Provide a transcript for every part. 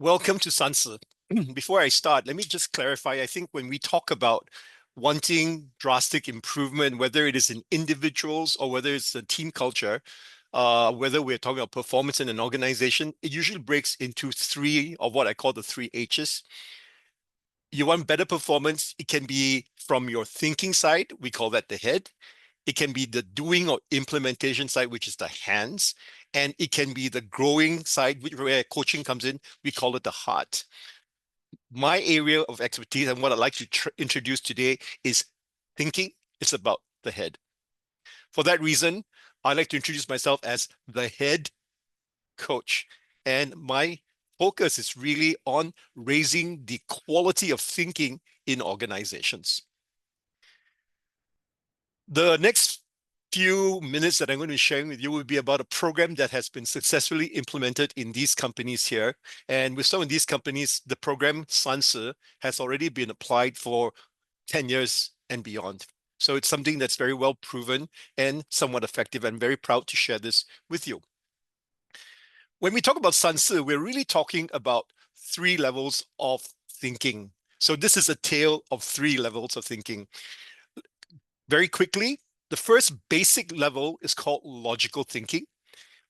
Welcome to Sansi. Before I start, let me just clarify. I think when we talk about wanting drastic improvement, whether it is in individuals or whether it's a team culture, whether we're talking about performance in an organization, it usually breaks into three of what I call the three H's. You want better performance, it can be from your thinking side, we call that the head. It can be the doing or implementation side, which is the hands. And it can be the growing side, where coaching comes in, we call it the heart. My area of expertise and what I'd like to introduce today is thinking. It's about the head. For that reason, I'd like to introduce myself as the head coach. And my focus is really on raising the quality of thinking in organizations. The next few minutes that I'm going to be sharing with you will be about a program that has been successfully implemented in these companies here. And with some of these companies, the program Sansi has already been applied for 10 years and beyond. So it's something that's very well proven and somewhat effective. I'm very proud to share this with you. When we talk about Sansi, we're really talking about three levels of thinking. So this is a tale of three levels of thinking. Very quickly, the first basic level is called logical thinking.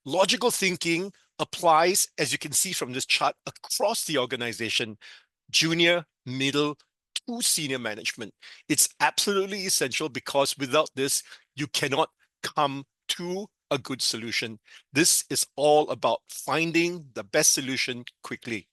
Logical thinking applies, as you can see from this chart, across the organization, junior, middle, to senior management. It's absolutely essential because without this, you cannot come to a good solution. This is all about finding the best solution quickly.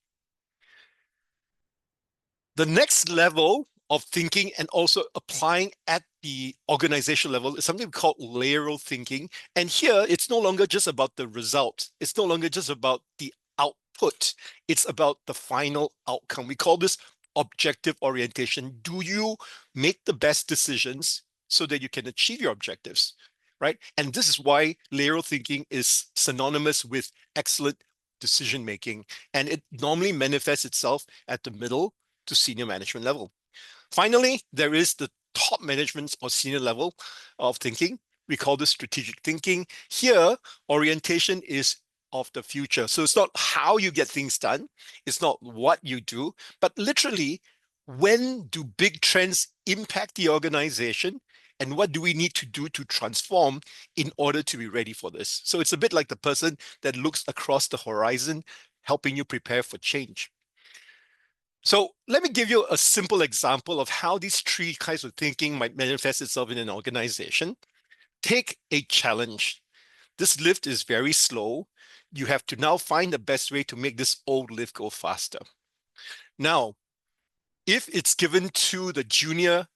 The next level of thinking and also applying at the organization level is something called lateral thinking. And here, it's no longer just about the result. It's no longer just about the output. It's about the final outcome. We call this objective orientation. Do you make the best decisions so that you can achieve your objectives, right? And this is why lateral thinking is synonymous with excellent decision making. And it normally manifests itself at the middle to senior management level. Finally, there is the top management or senior level of thinking. We call this strategic thinking. Here, orientation is of the future. So it's not how you get things done. It's not what you do, but literally, when do big trends impact the organization? And what do we need to do to transform in order to be ready for this? So it's a bit like the person that looks across the horizon, helping you prepare for change. So let me give you a simple example of how these three kinds of thinking might manifest itself in an organization. Take a challenge. This lift is very slow. You have to now find the best way to make this old lift go faster. Now, if it's given to the junior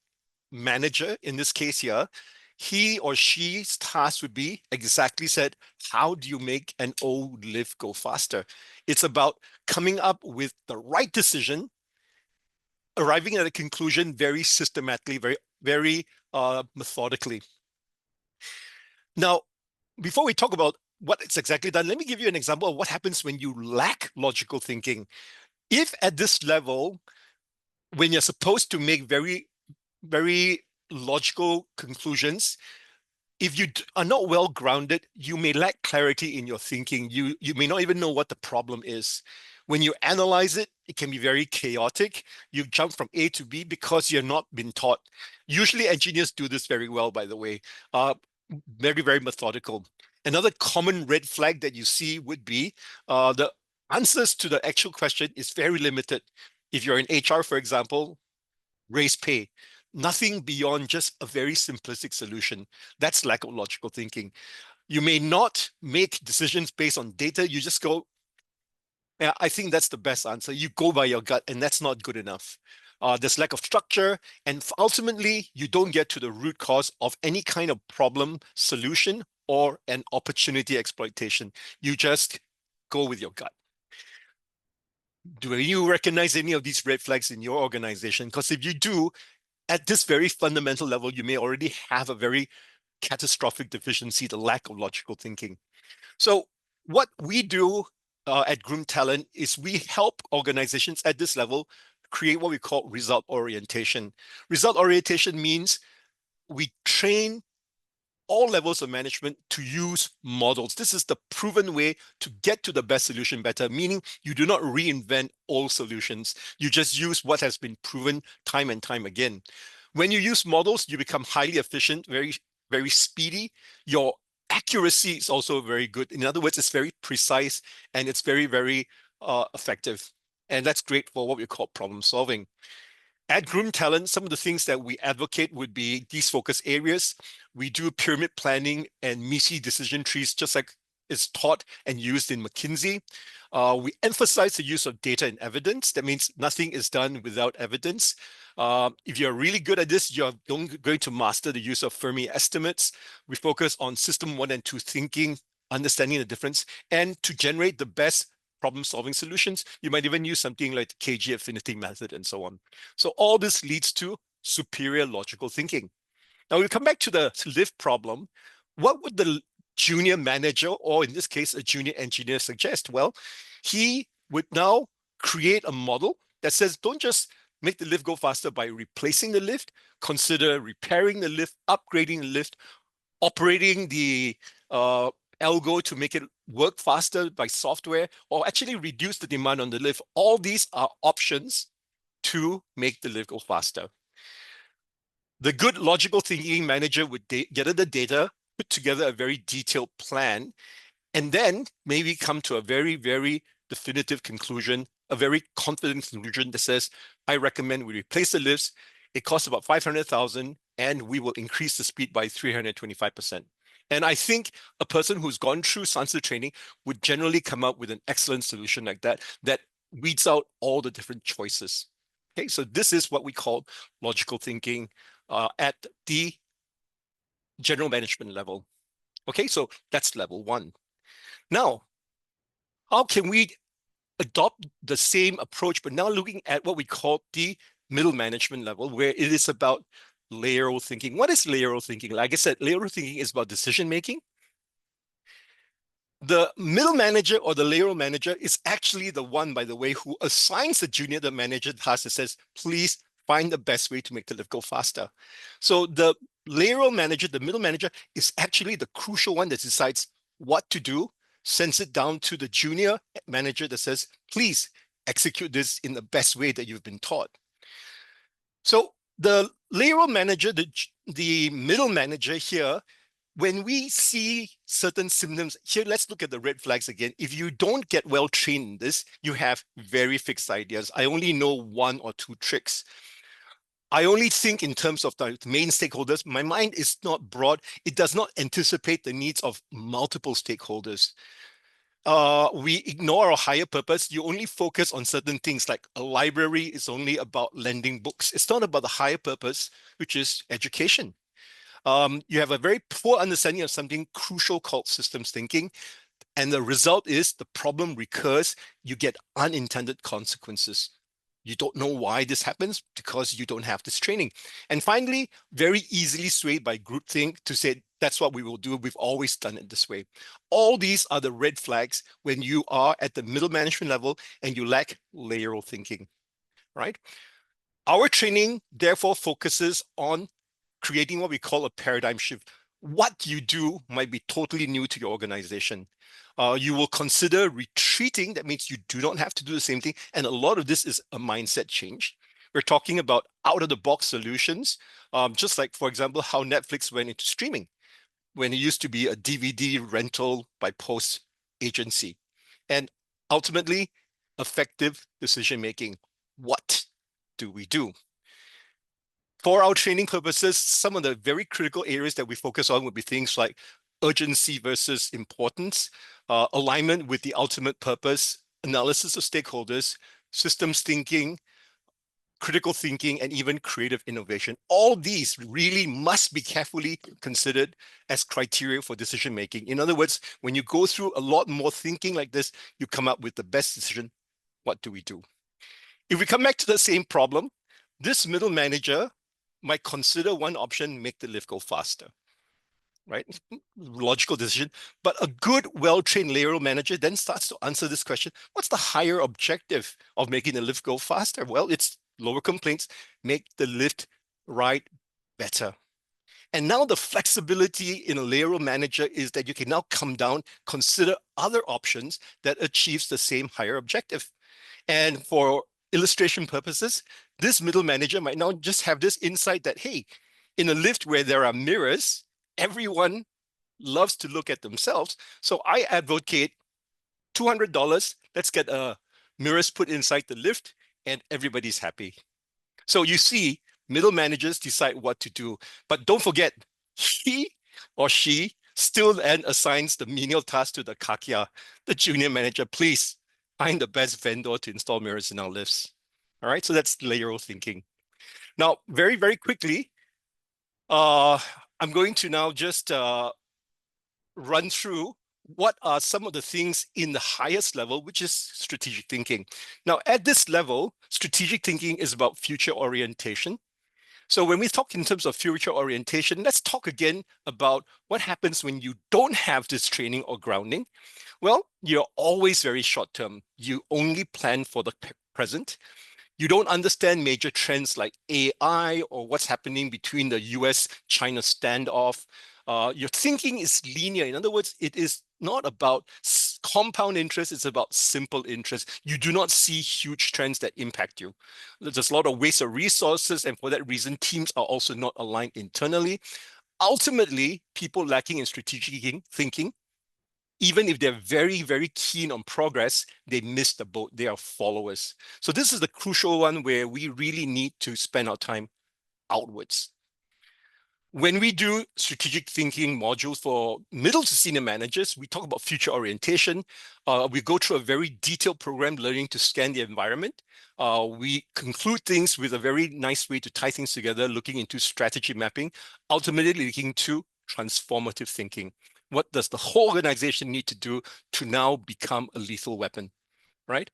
manager, in this case here, he or she's task would be exactly said, how do you make an old lift go faster? It's about coming up with the right decision, arriving at a conclusion very systematically, very methodically. Now, before we talk about what it's exactly done, let me give you an example of what happens when you lack logical thinking. If at this level, when you're supposed to make very logical conclusions, if you are not well grounded, you may lack clarity in your thinking. You may not even know what the problem is. When you analyze it, it can be very chaotic. You jump from A to B because you're not been taught. Usually engineers do this very well, by the way, very methodical. Another common red flag that you see would be the answers to the actual question is very limited. If you're in HR, for example, raise pay. Nothing beyond just a very simplistic solution. That's lack of logical thinking. You may not make decisions based on data. You just go, yeah, I think that's the best answer. You go by your gut, and that's not good enough. There's lack of structure, and ultimately, you don't get to the root cause of any kind of problem solution or an opportunity exploitation. You just go with your gut. Do you recognize any of these red flags in your organization? Because if you do, at this very fundamental level, you may already have a very catastrophic deficiency, the lack of logical thinking. So what we do at Groom Talent is we help organizations at this level create what we call result orientation. Result orientation means we train all levels of management to use models. This is the proven way to get to the best solution better, meaning you do not reinvent all solutions. You just use what has been proven time and time again. When you use models, you become highly efficient, very, very speedy. Your accuracy is also very good. In other words, it's very precise and it's very, very effective. And that's great for what we call problem solving. At Groom Talent, some of the things that we advocate would be these focus areas. We do pyramid planning and MISI decision trees, just like is taught and used in McKinsey. We emphasize the use of data and evidence. That means nothing is done without evidence. If you're really good at this, you're going to master the use of Fermi estimates. We focus on system 1 and 2 thinking, understanding the difference, and to generate the best problem-solving solutions, you might even use something like the KG affinity method and so on. So all this leads to superior logical thinking. Now we come back to the lift problem. What would the junior manager, or in this case, a junior engineer, suggest? Well, he would now create a model that says, don't just make the lift go faster by replacing the lift, consider repairing the lift, upgrading the lift, operating the algo to make it work faster by software, or actually reduce the demand on the lift. All these are options to make the lift go faster. The good logical thinking manager would gather the data, put together a very detailed plan, and then maybe come to a very, very definitive conclusion, a very confident conclusion that says, I recommend we replace the lifts. It costs about 500,000 and we will increase the speed by 325%. And I think a person who's gone through Sansi training would generally come up with an excellent solution like that, that weeds out all the different choices. Okay, so this is what we call logical thinking at the general management level. Okay, so that's level 1. Now, how can we adopt the same approach, but now looking at what we call the middle management level, where it is about layeral thinking? What is layeral thinking? Like I said, layeral thinking is about decision making. The middle manager or the layeral manager is actually the one, by the way, who assigns the junior the manager task that says, please find the best way to make the lift go faster. So the layeral manager, the middle manager, is actually the crucial one that decides what to do, sends it down to the junior manager that says, please execute this in the best way that you've been taught. So the layeral manager, the middle manager here, when we see certain symptoms, here, let's look at the red flags again. If you don't get well trained in this, you have very fixed ideas. I only know 1 or 2 tricks. I only think in terms of the main stakeholders. My mind is not broad. It does not anticipate the needs of multiple stakeholders. We ignore our higher purpose. You only focus on certain things, like a library is only about lending books. It's not about the higher purpose, which is education. You have a very poor understanding of something crucial called systems thinking. And the result is the problem recurs. You get unintended consequences. You don't know why this happens because you don't have this training. And finally, very easily swayed by groupthink to say, that's what we will do. We've always done it this way. All these are the red flags when you are at the middle management level and you lack layeral thinking, right? Our training therefore focuses on creating what we call a paradigm shift. What you do might be totally new to your organization. You will consider retreating. That means you do not have to do the same thing. And a lot of this is a mindset change. We're talking about out-of-the-box solutions, just like, for example, how Netflix went into streaming when it used to be a DVD rental by post agency. And ultimately, effective decision-making. What do we do? For our training purposes, some of the very critical areas that we focus on would be things like urgency versus importance, alignment with the ultimate purpose, analysis of stakeholders, systems thinking, critical thinking, and even creative innovation. All these really must be carefully considered as criteria for decision making. In other words, when you go through a lot more thinking like this, you come up with the best decision. What do we do? If we come back to the same problem, this middle manager might consider one option, make the lift go faster, right? Logical decision. But a good, well-trained layeral manager then starts to answer this question: what's the higher objective of making the lift go faster? Well, it's lower complaints, make the lift ride better. And now the flexibility in a layer manager is that you can now come down, consider other options that achieves the same higher objective. And for illustration purposes, this middle manager might now just have this insight that, hey, in a lift where there are mirrors, everyone loves to look at themselves. So I advocate $200. Let's get mirrors put inside the lift and everybody's happy. So you see, middle managers decide what to do. But don't forget, he or she still then assigns the menial task to the kakia, the junior manager. Please find the best vendor to install mirrors in our lifts. All right, so that's layer thinking. Now, very, very quickly, I'm going to now just run through what are some of the things in the highest level, which is strategic thinking. Now, at this level, strategic thinking is about future orientation. So when we talk in terms of future orientation, let's talk again about what happens when you don't have this training or grounding. Well, you're always very short term. You only plan for the present. You don't understand major trends like AI or what's happening between the US-China standoff. Your thinking is linear. In other words, it is not about compound interest, it's about simple interest. You do not see huge trends that impact you. There's a lot of waste of resources, and for that reason, teams are also not aligned internally. Ultimately, people lacking in strategic thinking, even if they're very, very keen on progress, they miss the boat. They are followers. So this is the crucial one where we really need to spend our time outwards. When we do strategic thinking modules for middle to senior managers, we talk about future orientation. We go through a very detailed program learning to scan the environment. We conclude things with a very nice way to tie things together, looking into strategy mapping, ultimately looking to transformative thinking. What does the whole organization need to do to now become a lethal weapon, right?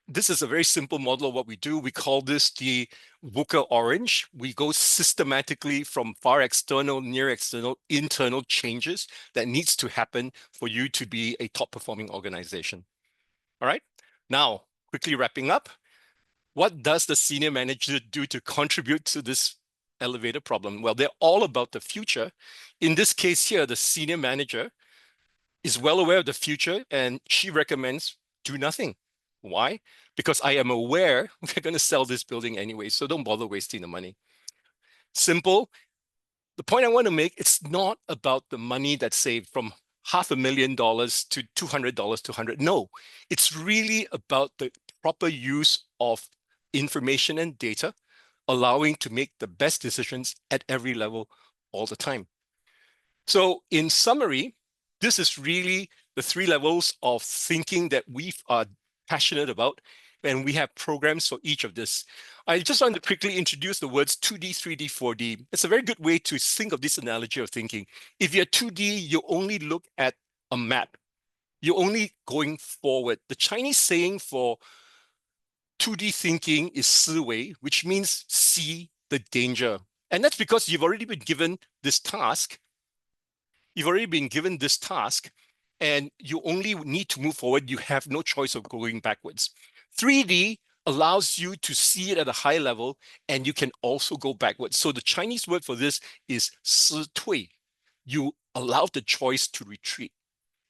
This is a very simple model of what we do. We call this the VUCA orange. We go systematically from far external, near external, internal changes that needs to happen for you to be a top performing organization. All right. Now, quickly wrapping up, what does the senior manager do to contribute to this elevator problem? Well, they're all about the future. In this case here, the senior manager is well aware of the future and she recommends do nothing. Why? Because I am aware we're going to sell this building anyway, so don't bother wasting the money. Simple. The point I want to make, it's not about the money that's saved from $500,000 to $200 to 100. No, it's really about the proper use of information and data, allowing to make the best decisions at every level all the time. So in summary, this is really the 3 levels of thinking that we are passionate about, and we have programs for each of this. I just want to quickly introduce the words 2D, 3D, 4D. It's a very good way to think of this analogy of thinking. If you're 2D, you only look at a map. You're only going forward. The Chinese saying for 2D thinking is 思维, which means see the danger. And that's because you've already been given this task. You've already been given this task and you only need to move forward. You have no choice of going backwards. 3D allows you to see it at a high level and you can also go backwards. So the Chinese word for this is 失退. You allow the choice to retreat.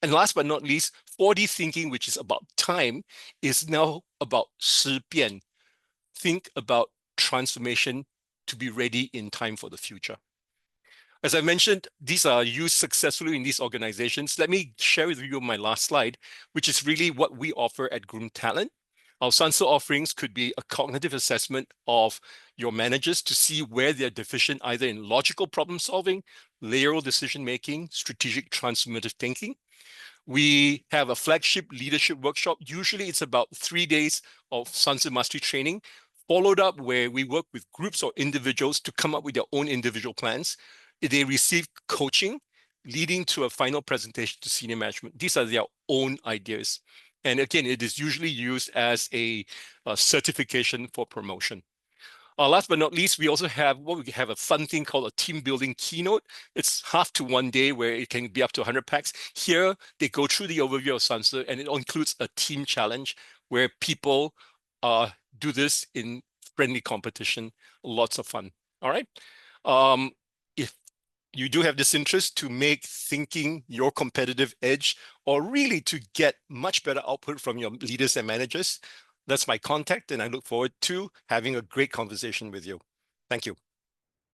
And last but not least, 4D thinking, which is about time, is now about 思变. Think about transformation to be ready in time for the future. As I mentioned, these are used successfully in these organizations. Let me share with you my last slide, which is really what we offer at Groom Talent. Our Sansi offerings could be a cognitive assessment of your managers to see where they're deficient, either in logical problem solving, layeral decision making, strategic transformative thinking. We have a flagship leadership workshop. Usually it's about 3 days of Sansi Mastery training, followed up where we work with groups or individuals to come up with their own individual plans. They receive coaching, leading to a final presentation to senior management. These are their own ideas. And again, it is usually used as a certification for promotion. Last but not least, we also have we have a fun thing called a team building keynote. It's half to 1 day where it can be up to 100 packs. Here, they go through the overview of Sansi, and it includes a team challenge where people do this in friendly competition. Lots of fun. All right. If you do have this interest to make thinking your competitive edge, or really to get much better output from your leaders and managers, that's my contact, and I look forward to having a great conversation with you. Thank you.